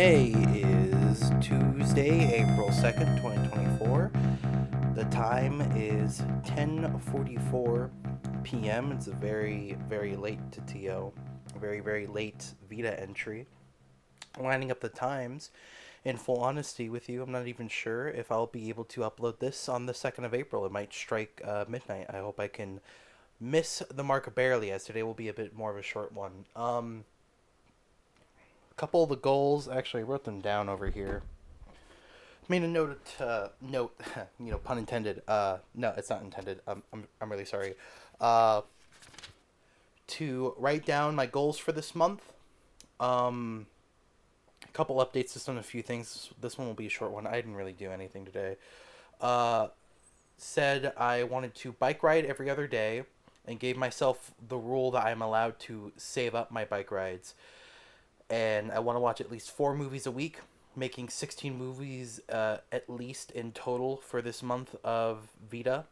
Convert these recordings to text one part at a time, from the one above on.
Today is Tuesday, April 2nd, 2024. The time is 10:44 p.m. It's a very, very late to TO. A very, very late Vita entry. Lining up the times, in full honesty with you, I'm not even sure if I'll be able to upload this on the 2nd of April. It might strike midnight. I hope I can miss the mark barely, as today will be a bit more of a short one. A couple of the goals, actually, I wrote them down over here. Made a note, pun intended. No, it's not intended. I'm really sorry. Uh, to write down my goals for this month. Um, a couple updates just on a few things. This one will be a short one. I didn't really do anything today. Uh, said I wanted to bike ride every other day, and gave myself the rule that I'm allowed to save up my bike rides. And I want to watch at least 4 movies a week, making 16 movies at least in total for this month of Vita.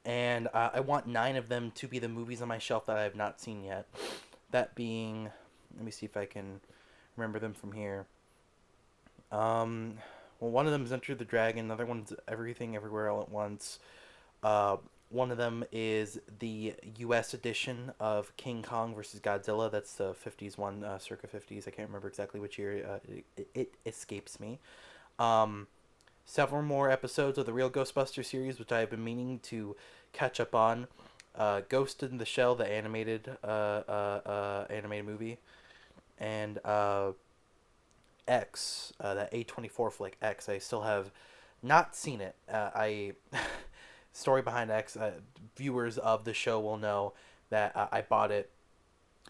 And I want 9 of them to be the movies on my shelf that I have not seen yet. That being, let me see if I can remember them from here. Um, well, one of them is Enter the Dragon. Another one's Everything Everywhere All at Once. Uh, one of them is the U.S. edition of King Kong versus Godzilla. That's the 50s one, circa 50s. I can't remember exactly which year. It escapes me. Um, Several more episodes of the Real Ghostbuster series, which I have been meaning to catch up on. Ghost in the Shell, the animated movie, and X, that A24 flick X. I still have not seen it. I story behind X. Viewers of the show will know that I bought it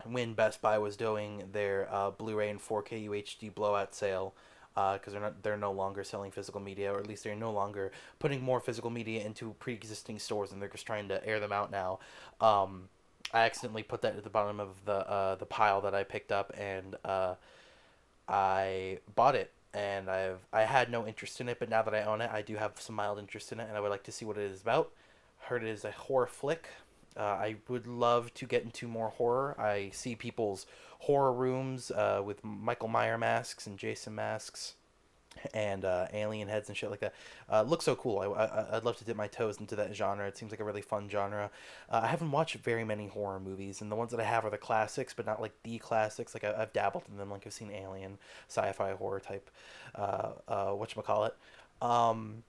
when Best Buy was doing their Blu-ray and 4K UHD blowout sale, because they're no longer selling physical media, or at least they're no longer putting more physical media into pre-existing stores, and they're just trying to air them out now. I accidentally put that at the bottom of the pile that I picked up, and I bought it. And I had no interest in it, but now that I own it, I do have some mild interest in it, and I would like to see what it is about. Heard it is a horror flick. I would love to get into more horror. I see people's horror rooms with Michael Myers masks and Jason masks and alien heads and shit like that. Looks so cool. I'd love to dip my toes into that genre. It seems like a really fun genre. I haven't watched very many horror movies, and the ones that I have are the classics, but not like the classics. Like I've dabbled in them. Like I've seen Alien, sci-fi horror type. Whatchamacallit. Um,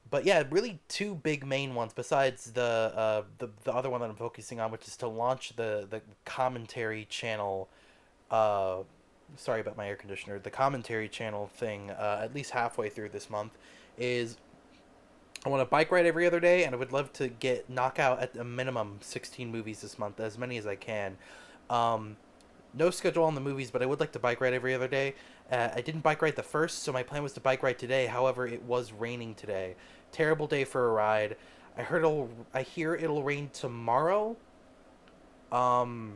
but yeah, really two big main ones besides the other one that I'm focusing on, which is to launch the commentary channel. Uh, Sorry about my air conditioner. The commentary channel thing, at least halfway through this month, is I want to bike ride every other day, and I would love to knock out at a minimum 16 movies this month, as many as I can. Um, no schedule on the movies, but I would like to bike ride every other day. I didn't bike ride the first, so my plan was to bike ride today. However, it was raining today. Terrible day for a ride. I hear it'll rain tomorrow. Um,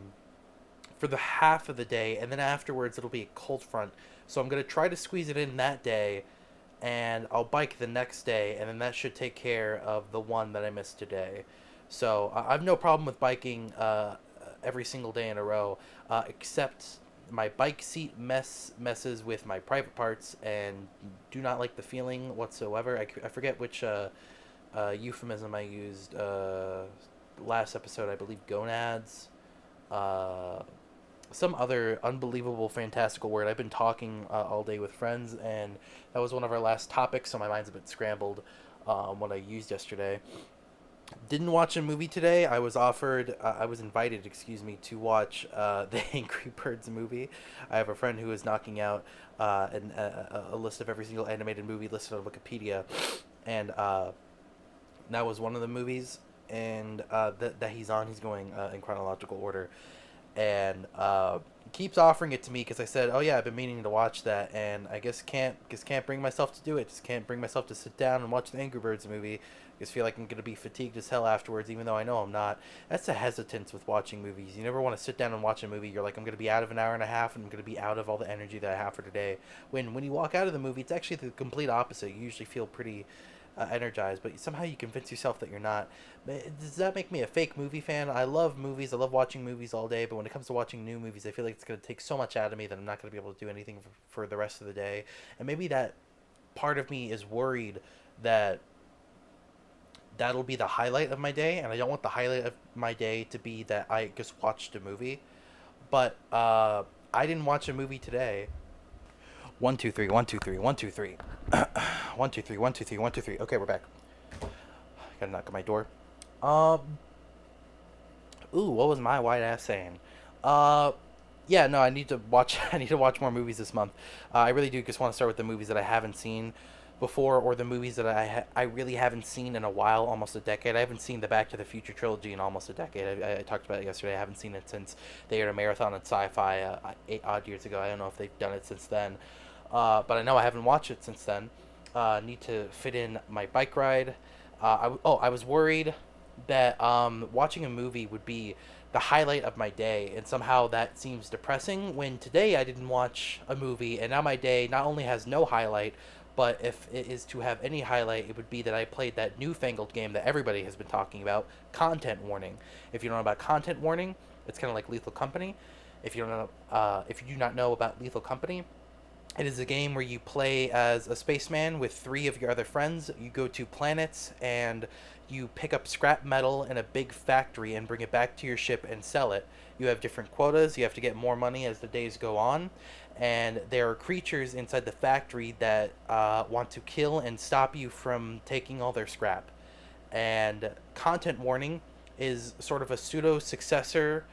for the half of the day, and then afterwards it'll be a cold front. So I'm gonna try to squeeze it in that day, and I'll bike the next day, and then that should take care of the one that I missed today. So I have no problem with biking every single day in a row, except my bike seat messes with my private parts, and do not like the feeling whatsoever. I forget which euphemism I used last episode. I believe gonads. Uh, some other unbelievable fantastical word. I've been talking all day with friends, and that was one of our last topics, so my mind's a bit scrambled what I used yesterday. Didn't watch a movie today. I was invited, excuse me, to watch the Angry Birds movie. I have a friend who is knocking out a list of every single animated movie listed on Wikipedia, and that was one of the movies, and that he's on. He's going in chronological order, and keeps offering it to me because I said, "Oh yeah, I've been meaning to watch that," and I guess can't bring myself to do it. Just can't bring myself to sit down and watch the Angry Birds movie. Just feel like I'm gonna be fatigued as hell afterwards, even though I know I'm not. That's the hesitance with watching movies. You never want to sit down and watch a movie. You're like, I'm gonna be out of an hour and a half, and I'm gonna be out of all the energy that I have for today. When you walk out of the movie, it's actually the complete opposite. You usually feel pretty energized, but somehow you convince yourself that you're not. Does that make me a fake movie fan? I love movies. I love watching movies all day, but when it comes to watching new movies, I feel like it's going to take so much out of me that I'm not going to be able to do anything for the rest of the day. And maybe that part of me is worried that that'll be the highlight of my day, and I don't want the highlight of my day to be that I just watched a movie. But I didn't watch a movie today. 1 2 3 1 2 3 1 2 3 1 2 3 1 2 3 1 2 3. Okay, we're back. Gotta knock on my door. Um. Ooh, what was my white ass saying? Uh. Yeah, no, I need to watch. I need to watch more movies this month. I really do just want to start with the movies that I haven't seen before, or the movies that I really haven't seen in a while, almost a decade. I haven't seen the Back to the Future trilogy in almost a decade. I talked about it yesterday. I haven't seen it since they aired a marathon on Sci-Fi 8 odd years ago. I don't know if they've done it since then, but I know I haven't watched it since then. Need to fit in my bike ride. I was worried that watching a movie would be the highlight of my day, and somehow that seems depressing when today I didn't watch a movie, and now my day not only has no highlight, but if it is to have any highlight, it would be that I played that newfangled game that everybody has been talking about, Content Warning. If you don't know about Content Warning, it's kind of like Lethal Company. If you do not know about Lethal Company, it is a game where you play as a spaceman with three of your other friends. You go to planets and you pick up scrap metal in a big factory and bring it back to your ship and sell it. You have different quotas. You have to get more money as the days go on. And there are creatures inside the factory that want to kill and stop you from taking all their scrap. And Content Warning is sort of a pseudo successor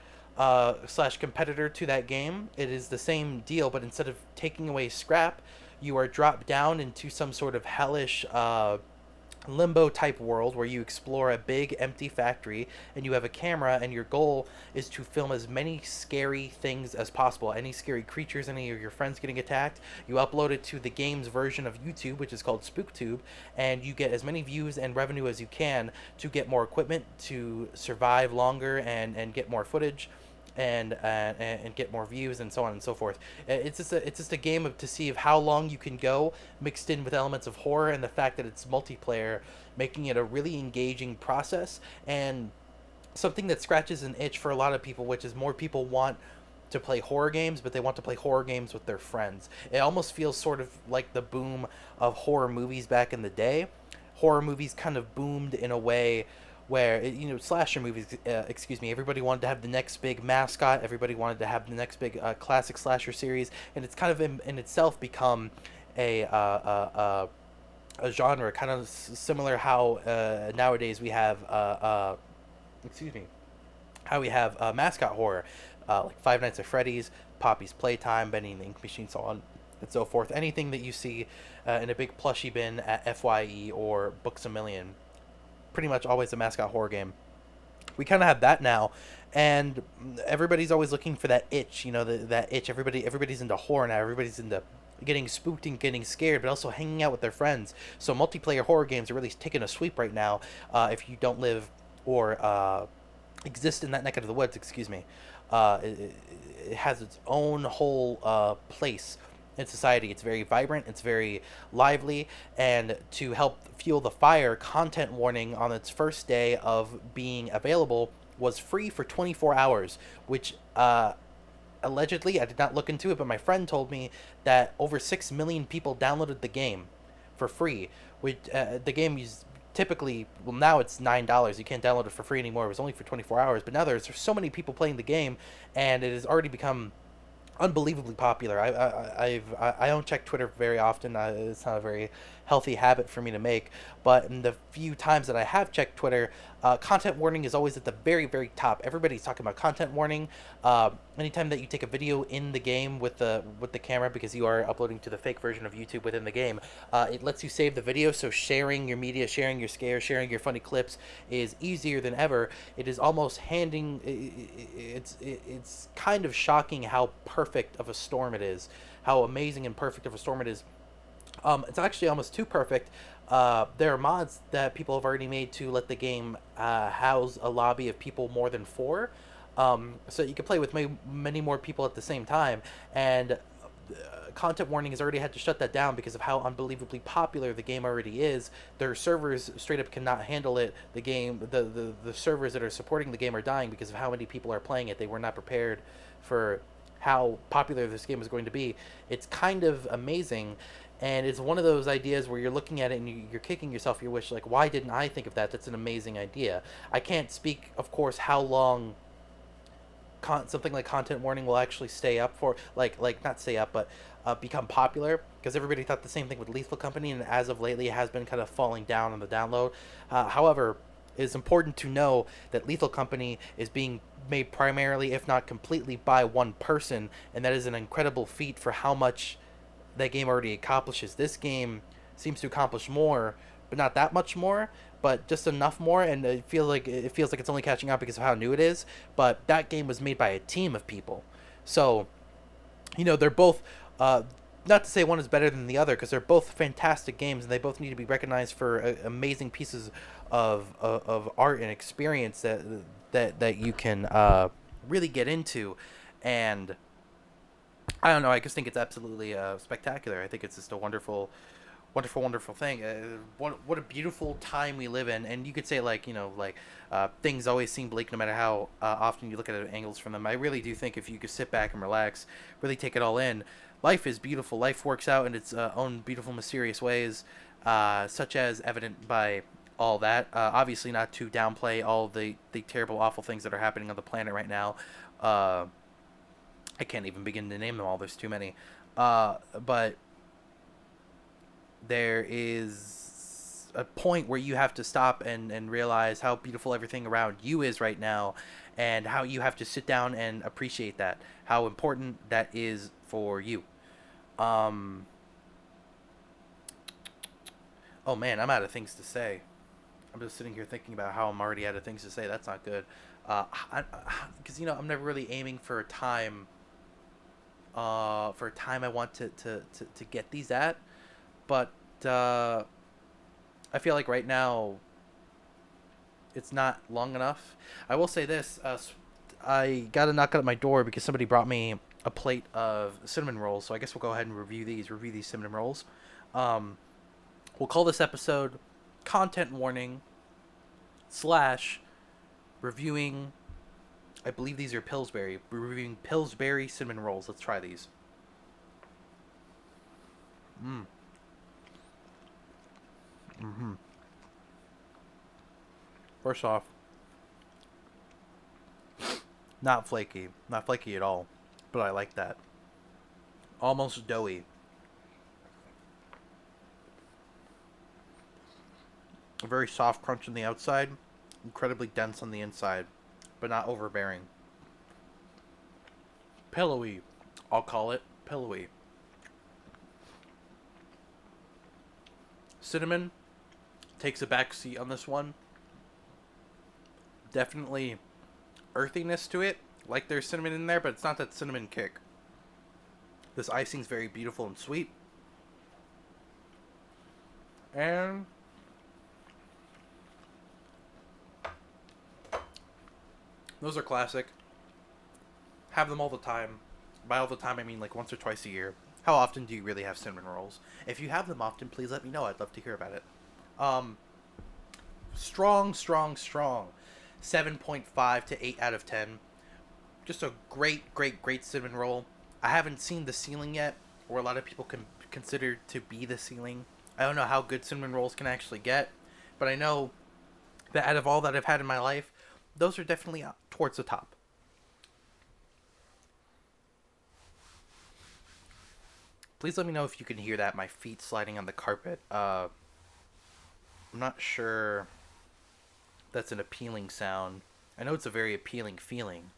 slash competitor to that game. It is the same deal, but instead of taking away scrap, you are dropped down into some sort of hellish limbo type world where you explore a big empty factory and you have a camera, and your goal is to film as many scary things as possible. Any scary creatures, any of your friends getting attacked, you upload it to the game's version of YouTube, which is called SpookTube, and you get as many views and revenue as you can to get more equipment to survive longer and get more footage and get more views and so on and so forth. It's just a game of to see of how long you can go, mixed in with elements of horror and the fact that it's multiplayer, making it a really engaging process and something that scratches an itch for a lot of people, which is more people want to play horror games, but they want to play horror games with their friends. It almost feels sort of like the boom of horror movies back in the day. Horror movies kind of boomed in a way where slasher movies, excuse me, everybody wanted to have the next big mascot, everybody wanted to have the next big classic slasher series, and it's kind of in itself become a genre, kind of similar how nowadays we have excuse me, how we have mascot horror, like Five Nights at Freddy's, Poppy's Playtime, Benny and the Ink Machine, so on and so forth. Anything that you see in a big plushie bin at FYE or Books A Million, pretty much always a mascot horror game. We kind of have that now, and everybody's always looking for that itch. That itch. Everybody's into horror now. Everybody's into getting spooked and getting scared, but also hanging out with their friends. So multiplayer horror games are really taking a sweep right now. If you don't live or exist in that neck of the woods, excuse me, it has its own whole place in society. It's very vibrant, it's very lively, and to help fuel the fire, Content Warning on its first day of being available was free for 24 hours, which allegedly, I did not look into it, but my friend told me that over 6 million people downloaded the game for free. Which the game is typically, well, now it's $9. You can't download it for free anymore. It was only for 24 hours, but now there's so many people playing the game, and it has already become unbelievably popular. I don't check Twitter very often. It's not a very healthy habit for me to make. But in the few times that I have checked Twitter, Content Warning is always at the very, very top. Everybody's talking about Content Warning. Anytime that you take a video in the game with the camera, because you are uploading to the fake version of YouTube within the game, it lets you save the video. So sharing your media, sharing your scares, sharing your funny clips is easier than ever. It is almost handing. It's kind of shocking how perfect of a storm it is. How amazing and perfect of a storm it is. It's actually almost too perfect. There are mods that people have already made to let the game house a lobby of people more than 4, so you can play with many more people at the same time. And content warning has already had to shut that down because of how unbelievably popular the game already is. Their servers straight up cannot handle it. The servers that are supporting the game are dying because of how many people are playing it. They were not prepared for how popular this game is going to be. It's kind of amazing, and it's one of those ideas where you're looking at it and you're kicking yourself your wish, like, why didn't I think of that? That's an amazing idea. I can't speak, of course, how long something like content warning will actually stay up for, like not stay up, but become popular, because everybody thought the same thing with Lethal Company, and as of lately it has been kind of falling down on the download. However, it is important to know that Lethal Company is being made primarily, if not completely, by one person, and that is an incredible feat for how much that game already accomplishes. This game seems to accomplish more, but not that much more, but just enough more, and it feels like it's only catching up because of how new it is. But that game was made by a team of people, so they're both. Not to say one is better than the other, because they're both fantastic games, and they both need to be recognized for amazing pieces of art and experience that you can really get into, and I don't know. I just think it's absolutely spectacular. I think it's just a wonderful, wonderful, wonderful thing. What a beautiful time we live in. And you could say, like, things always seem bleak no matter how often you look at angles from them. I really do think if you could sit back and relax, really take it all in, life is beautiful. Life works out in its own beautiful, mysterious ways, such as evident by all that. Obviously, not to downplay all the terrible, awful things that are happening on the planet right now. I can't even begin to name them all. There's too many. But there is a point where you have to stop and realize how beautiful everything around you is right now, and how you have to sit down and appreciate that, how important that is for you. Um, oh man, I'm out of things to say. I'm just sitting here thinking about how I'm already out of things to say. That's not good. Because I'm never really aiming for a time. For a time I want to get these at, but I feel like right now it's not long enough. I will say this: I got a knock at my door because somebody brought me a plate of cinnamon rolls. So I guess we'll go ahead and review these cinnamon rolls. Um, we'll call this episode "Content Warning" slash reviewing. I believe these are Pillsbury. We're reviewing Pillsbury cinnamon rolls. Let's try these. Mmm. Mm-hmm. First off, not flaky. Not flaky at all. But I like that. Almost doughy. A very soft crunch on the outside. Incredibly dense on the inside. But not overbearing. Pillowy. I'll call it pillowy. Cinnamon takes a back seat on this one. Definitely earthiness to it. Like there's cinnamon in there, but it's not that cinnamon kick. This icing's very beautiful and sweet. And those are classic. Have them all the time. By all the time, I mean like once or twice a year. How often do you really have cinnamon rolls? If you have them often, please let me know. I'd love to hear about it. Strong, strong, strong. 7.5 to 8 out of 10. Just a great, great, great cinnamon roll. I haven't seen the ceiling yet, or a lot of people can consider to be the ceiling. I don't know how good cinnamon rolls can actually get, but I know that out of all that I've had in my life, those are definitely towards the top. Please let me know if you can hear that, my feet sliding on the carpet. I'm not sure that's an appealing sound. I know it's a very appealing feeling.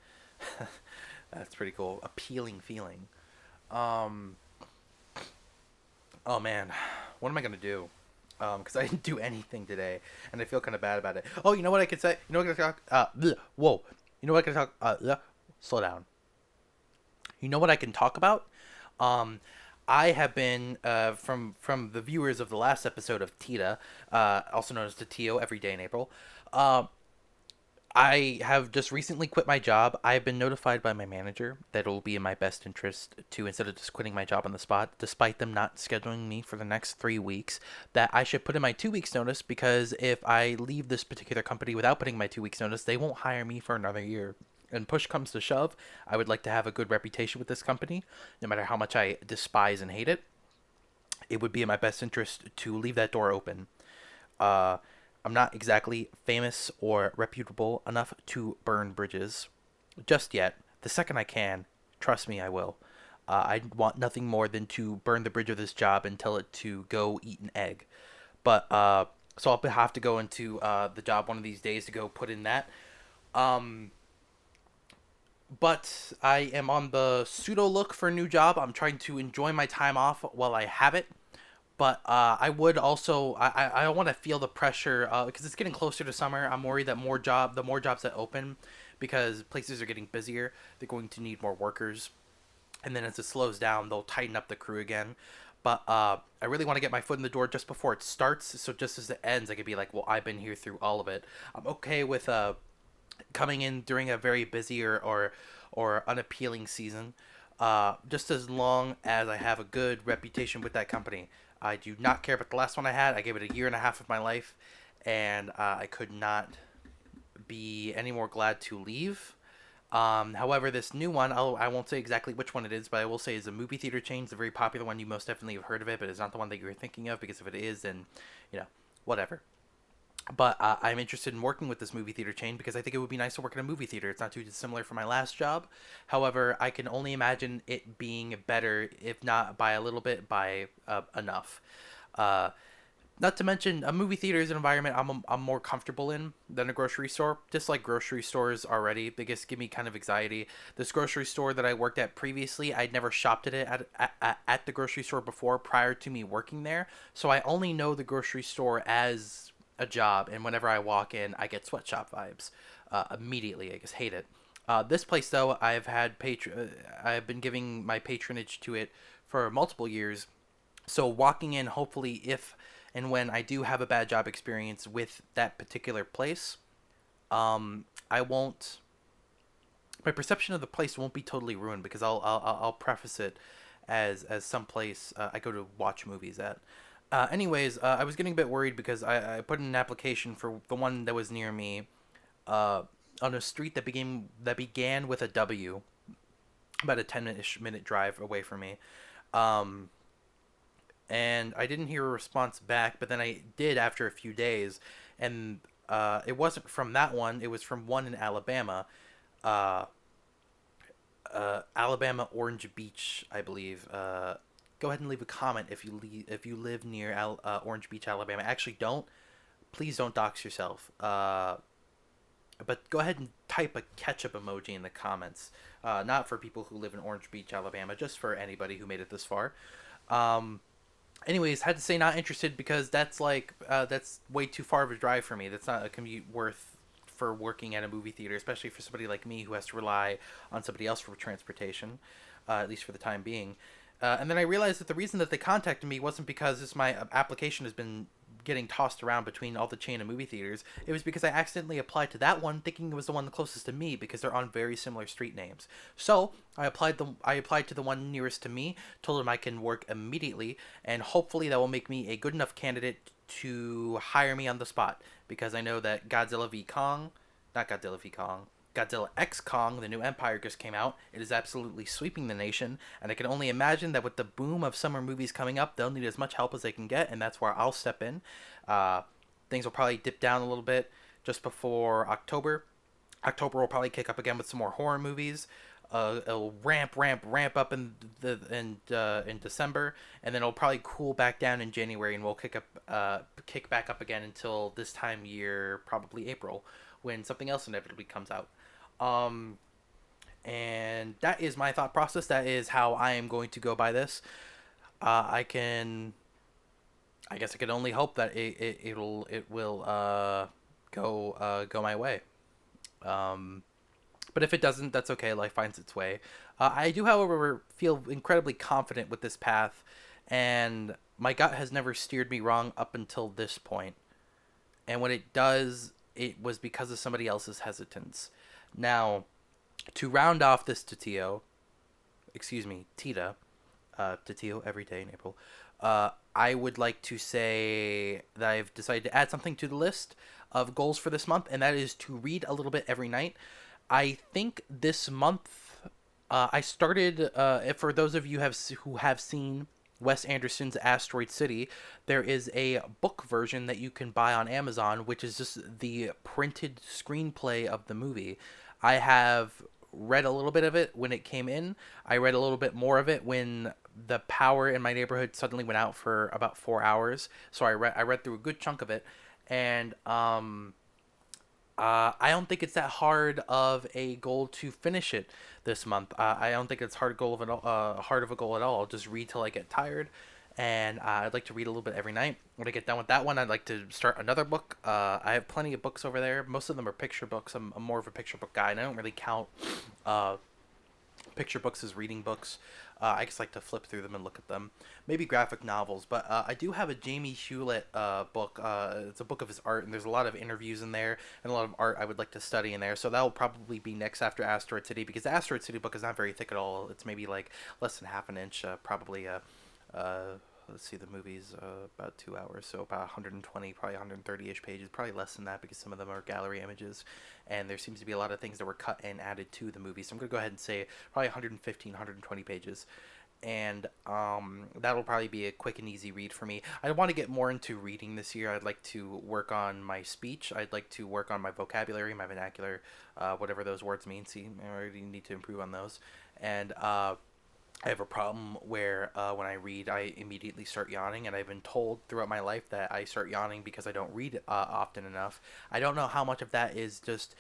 That's pretty cool. Appealing feeling. Um, oh man, what am I gonna do? Because I didn't do anything today, and I feel kind of bad about it. Oh, you know what I could say? You know what I could talk? Whoa. You know what I can talk? Slow down. You know what I can talk about? Um, I have been from the viewers of the last episode of Tita, also known as Tatio, every day in April. Um, I have just recently quit my job. I've been notified by my manager that it will be in my best interest to, instead of just quitting my job on the spot, despite them not scheduling me for the next 3 weeks, that I should put in my 2 weeks notice, because if I leave this particular company without putting my 2 weeks notice, they won't hire me for another year. And push comes to shove, I would like to have a good reputation with this company, no matter how much I despise and hate it. It would be in my best interest to leave that door open. Uh, I'm not exactly famous or reputable enough to burn bridges just yet. The second I can, trust me, I will. I want nothing more than to burn the bridge of this job and tell it to go eat an egg. But so I'll have to go into the job one of these days to go put in that. Um, but I am on the pseudo look for a new job. I'm trying to enjoy my time off while I have it. But I would also I want to feel the pressure because it's getting closer to summer. I'm worried that the more jobs that open, because places are getting busier, they're going to need more workers, and then as it slows down, they'll tighten up the crew again. But I really want to get my foot in the door just before it starts, so just as it ends, I could be like, well, I've been here through all of it. I'm okay with coming in during a very busy or unappealing season, just as long as I have a good reputation with that company. I do not care about the last one I had. I gave it a year and a half of my life, and I could not be any more glad to leave. However, this new one, I won't say exactly which one it is, but I will say is a movie theater chain. It's a very popular one. You most definitely have heard of it, but it's not the one that you were thinking of, because if it is, then, you know, whatever. But I'm interested in working with this movie theater chain because I think it would be nice to work in a movie theater. It's not too dissimilar from my last job. However, I can only imagine it being better, if not by a little bit, by enough. Uh, Not to mention, a movie theater is an environment I'm more comfortable in than a grocery store. Just like grocery stores already, they just give me kind of anxiety. This grocery store that I worked at previously, I'd never shopped at it at the grocery store before prior to me working there. So I only know the grocery store as a job, and whenever I walk in, I get sweatshop vibes immediately. I just hate it. This place, though, I've been giving my patronage to it for multiple years. So walking in, hopefully, if and when I do have a bad job experience with that particular place, I won't. My perception of the place won't be totally ruined, because I'll preface it as some place I go to watch movies at. Anyways, I was getting a bit worried because I put in an application for the one that was near me, uh, on a street that began with a W, about a 10-minute drive away from me. Um, and I didn't hear a response back, but then I did after a few days, and it wasn't from that one. It was from one in Alabama, uh, Alabama Orange Beach, I believe. Go ahead and leave a comment if you live near Orange Beach, Alabama. Actually, don't. Please don't dox yourself. But go ahead and type a ketchup emoji in the comments. Not for people who live in Orange Beach, Alabama, just for anybody who made it this far. Um, Anyways, had to say not interested because that's way too far of a drive for me. That's not a commute worth for working at a movie theater, especially for somebody like me who has to rely on somebody else for transportation, at least for the time being. And then I realized that the reason that they contacted me wasn't because my application has been getting tossed around between all the chain of movie theaters. It was because I accidentally applied to that one, thinking it was the one closest to me because they're on very similar street names. So I applied to the one nearest to me, told them I can work immediately, and hopefully that will make me a good enough candidate to hire me on the spot, because I know that Godzilla X Kong, the new Empire, just came out. It is absolutely sweeping the nation, and I can only imagine that with the boom of summer movies coming up, they'll need as much help as they can get, and that's where I'll step in. Uh, Things will probably dip down a little bit just before October. October will probably kick up again with some more horror movies. It'll ramp up in December, and then it'll probably cool back down in January, and we'll kick back up again until this time year, probably April, when something else inevitably comes out. Um, and that is my thought process. That is how I am going to go by this. I can, I guess I can only hope that it will go my way. Um, but if it doesn't, that's okay. Life finds its way. I do, however, feel incredibly confident with this path, and my gut has never steered me wrong up until this point. And when it does, it was because of somebody else's hesitance. Now, to round off this Tito, excuse me, Tita, Tito every day in April, I would like to say that I've decided to add something to the list of goals for this month, and that is to read a little bit every night. I think this month I started. For those of you who have seen Wes Anderson's Asteroid City, there is a book version that you can buy on Amazon, which is just the printed screenplay of the movie. I have read a little bit of it when it came in. I read a little bit more of it when the power in my neighborhood suddenly went out for about 4 hours. So I read through a good chunk of it, and I don't think it's that hard of a goal to finish it this month. I don't think it's hard of a goal at all. I'll just read till I get tired, and I'd like to read a little bit every night. When I get done with that one, I'd like to start another book. I have plenty of books over there. Most of them are picture books. I'm more of a picture book guy, and I don't really count uh, picture books as reading books. I just like to flip through them and look at them. Maybe graphic novels, but I do have a Jamie Hewlett book. It's a book of his art, and there's a lot of interviews in there and a lot of art I would like to study in there. So that will probably be next after Asteroid City, because the Asteroid City book is not very thick at all. It's maybe like less than half an inch, probably. Let's see, the movie's about 2 hours, so about 120, probably 130-ish pages, probably less than that because some of them are gallery images, and there seems to be a lot of things that were cut and added to the movie. So I'm going to go ahead and say probably 115, 120 pages, and that'll probably be a quick and easy read for me. I want to get more into reading this year. I'd like to work on my speech. I'd like to work on my vocabulary, my vernacular, whatever those words mean. See, I already need to improve on those, and I have a problem where when I read, I immediately start yawning, and I've been told throughout my life that I start yawning because I don't read often enough. I don't know how much of that is just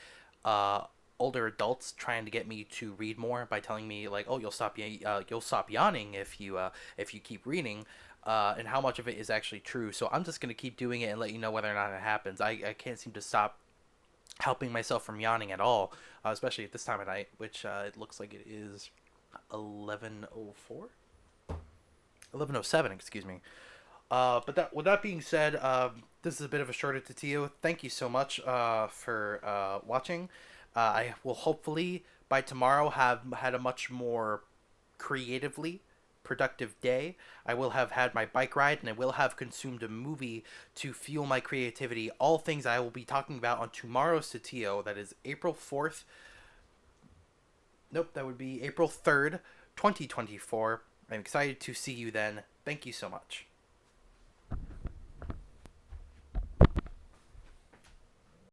uh, older adults trying to get me to read more by telling me like, "Oh, you'll stop yawning if you keep reading," and how much of it is actually true. So I'm just gonna keep doing it and let you know whether or not it happens. I can't seem to stop helping myself from yawning at all, especially at this time of night, which it looks like it is 11:04, 11:07, excuse me. But that with that being said, this is a bit of a shorter tutorial. Thank you so much for watching. I will hopefully by tomorrow have had a much more creatively productive day. I will have had my bike ride, and I will have consumed a movie to fuel my creativity. All things I will be talking about on tomorrow's tutorial. That is April 4th. Nope, that would be April 3rd, 2024. I'm excited to see you then. Thank you so much.